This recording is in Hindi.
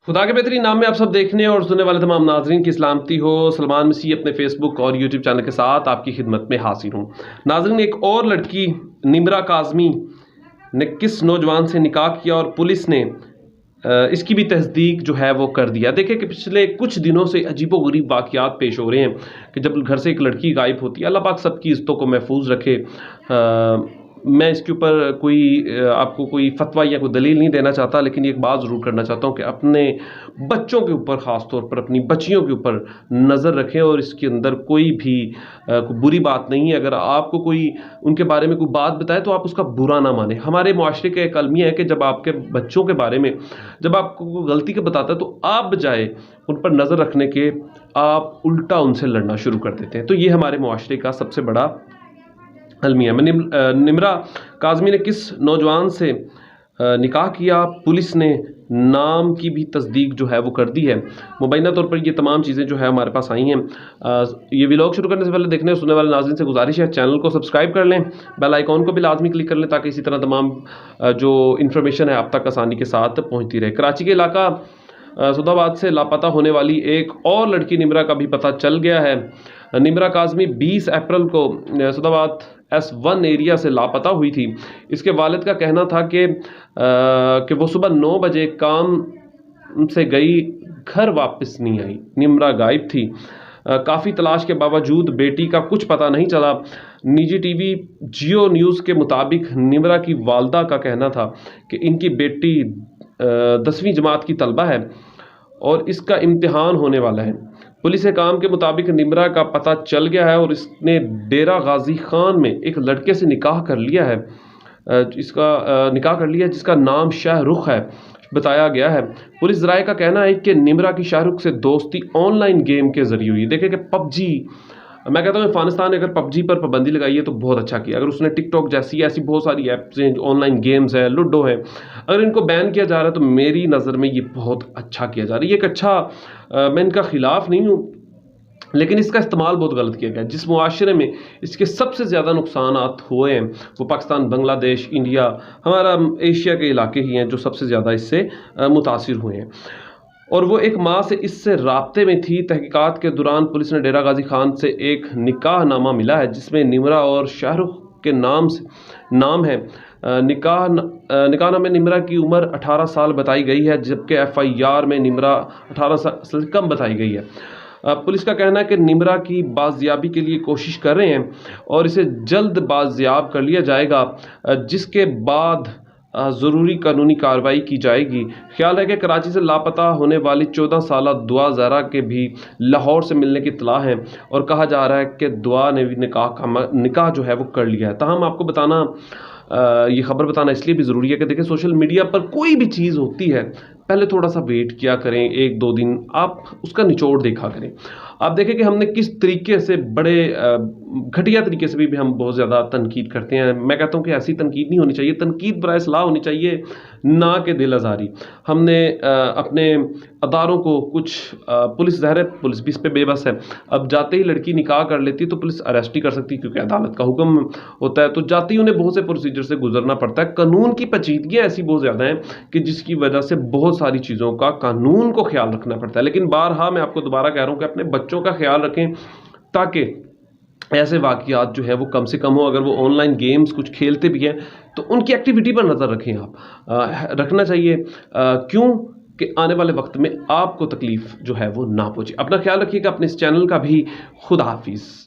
खुदा के बेहतरीन नाम में आप सब देखने और सुनने वाले तमाम नाजरीन की सलामती हो। सलमान मसीह अपने फेसबुक और यूट्यूब चैनल के साथ आपकी खिदमत में हाजिर हूँ। नाजरीन, एक और लड़की निम्रा काज़मी ने किस नौजवान से निकाह किया और पुलिस ने इसकी भी तस्दीक जो है वो कर दिया। देखिए कि पिछले कुछ दिनों से अजीबोगरीब वाक़यात पेश हो रहे हैं कि जब घर से एक लड़की गायब होती है, अल्लाह पाक सबकी इज़्ज़तों को महफूज रखे। मैं इसके ऊपर आपको कोई फतवा या कोई दलील नहीं देना चाहता, लेकिन एक बात ज़रूर करना चाहता हूँ कि अपने बच्चों के ऊपर, ख़ास तौर पर अपनी बच्चियों के ऊपर नज़र रखें और इसके अंदर कोई भी कोई बुरी बात नहीं है। अगर आपको कोई उनके बारे में कोई बात बताए तो आप उसका बुरा ना माने। हमारे मुआशरे का एक अलमिया है कि जब आपके बच्चों के बारे में जब आपको कोई गलती के बताता है तो आप बजाय उन पर नज़र रखने के आप उल्टा उनसे लड़ना शुरू कर देते हैं। तो ये हमारे मुआशरे का सबसे बड़ा अलमिया। निम्रा काज़मी ने किस नौजवान से निकाह किया, पुलिस ने नाम की भी तस्दीक जो है वो कर दी है। मुबैना तौर पर ये तमाम चीज़ें जो है हमारे पास आई हैं। ये व्लॉग शुरू करने से पहले देखने और सुनने वाले नाज़रीन से गुजारिश है, चैनल को सब्सक्राइब कर लें, बेल आइकॉन को भी लाजमी क्लिक कर लें ताकि इसी तरह तमाम जो इन्फॉर्मेशन है आप तक आसानी के साथ पहुँचती रहे। कराची के इलाका सुदाबाद से लापता होने वाली एक और लड़की निम्रा का भी पता चल गया है। निम्रा काज़मी 20 अप्रैल को सुदाबाद S1 एरिया से लापता हुई थी। इसके वालिद का कहना था कि वो सुबह 9 बजे काम से गई, घर वापस नहीं आई। निम्रा गायब थी। काफ़ी तलाश के बावजूद बेटी का कुछ पता नहीं चला। निजी टीवी जियो न्यूज़ के मुताबिक निम्रा की वालदा का कहना था कि इनकी बेटी 10वीं जमात की तलबा है और इसका इम्तिहान होने वाला है। पुलिस काम के मुताबिक निम्रा का पता चल गया है और इसने डेरा गाजी खान में एक लड़के से निकाह कर लिया है। जिसका नाम शाहरुख है बताया गया है। पुलिस राय का कहना है कि निम्रा की शाहरुख से दोस्ती ऑनलाइन गेम के जरिए हुई। देखें कि पबजी, मैं कहता हूँ अफगानिस्तान ने अगर पबजी पर पाबंदी लगाई है तो बहुत अच्छा किया। अगर उसने टिकटॉक जैसी ऐसी बहुत सारी ऐप्स हैं, ऑनलाइन गेम्स है, लूडो है, अगर इनको बैन किया जा रहा है तो मेरी नज़र में ये बहुत अच्छा किया जा रहा है। ये एक अच्छा, मैं इनका ख़िलाफ़ नहीं हूँ, लेकिन इसका इस्तेमाल बहुत गलत किया गया। जिस मुआशरे में इसके सबसे ज़्यादा नुकसान हुए हैं वो पाकिस्तान, बांग्लादेश, इंडिया, हमारा एशिया के इलाके ही हैं जो सबसे ज़्यादा इससे मुतासिर हुए हैं। और वो एक माह से इससे राब्ते में थी। तहकीकात के दौरान पुलिस ने डेरा गाजी खान से एक निकाहनामा मिला है जिसमें निम्रा और शाहरुख के नाम है। निकाहनामे निम्रा की उम्र 18 साल बताई गई है, जबकि FIR में निम्रा 18 साल से कम बताई गई है। पुलिस का कहना है कि निम्रा की बाजियाबी के लिए कोशिश कर रहे हैं और इसे जल्द बाजियाब कर लिया जाएगा, जिसके बाद ज़रूरी कानूनी कार्रवाई की जाएगी। ख्याल है कि कराची से लापता होने वाली 14 साला दुआ ज़हरा के भी लाहौर से मिलने की इत्तला है और कहा जा रहा है कि दुआ ने भी निकाह जो है वो कर लिया है। ताहम आपको बताना, ये खबर बताना इसलिए भी ज़रूरी है कि देखिए सोशल मीडिया पर कोई भी चीज़ होती है, पहले थोड़ा सा वेट किया करें, 1-2 दिन आप उसका निचोड़ देखा करें। आप देखें कि हमने किस तरीके से बड़े घटिया तरीके से भी हम बहुत ज़्यादा तनकीद करते हैं। मैं कहता हूँ कि ऐसी तनकीद नहीं होनी चाहिए, तनकीद बराए सलाह होनी चाहिए, ना कि दिल आज़ारी। हमने अपने अदारों को कुछ पुलिस पुलिस भी इस पर बेबस है। अब जाते ही लड़की निकाह कर लेती है तो पुलिस अरेस्ट ही कर सकती है क्योंकि अदालत का हुक्म होता है। तो जाते ही उन्हें बहुत से प्रोसीजर से गुजरना पड़ता है। कानून की पेचीदगियाँ ऐसी बहुत ज़्यादा हैं कि जिसकी वजह से बहुत सारी चीज़ों का कानून को ख्याल रखना पड़ता है। लेकिन बारहा मैं आपको दोबारा कह रहा हूँ कि अपने बच्चों का ख्याल रखें ताकि ऐसे वाक़यात जो है वो कम से कम हो। अगर वो ऑनलाइन गेम्स कुछ खेलते भी हैं तो उनकी एक्टिविटी पर नज़र रखें, आप रखना चाहिए। क्यों कि आने वाले वक्त में आपको तकलीफ़ जो है वो ना पहुँचे। अपना ख्याल रखिएगा। अपने इस चैनल का भी खुदा हाफिज़।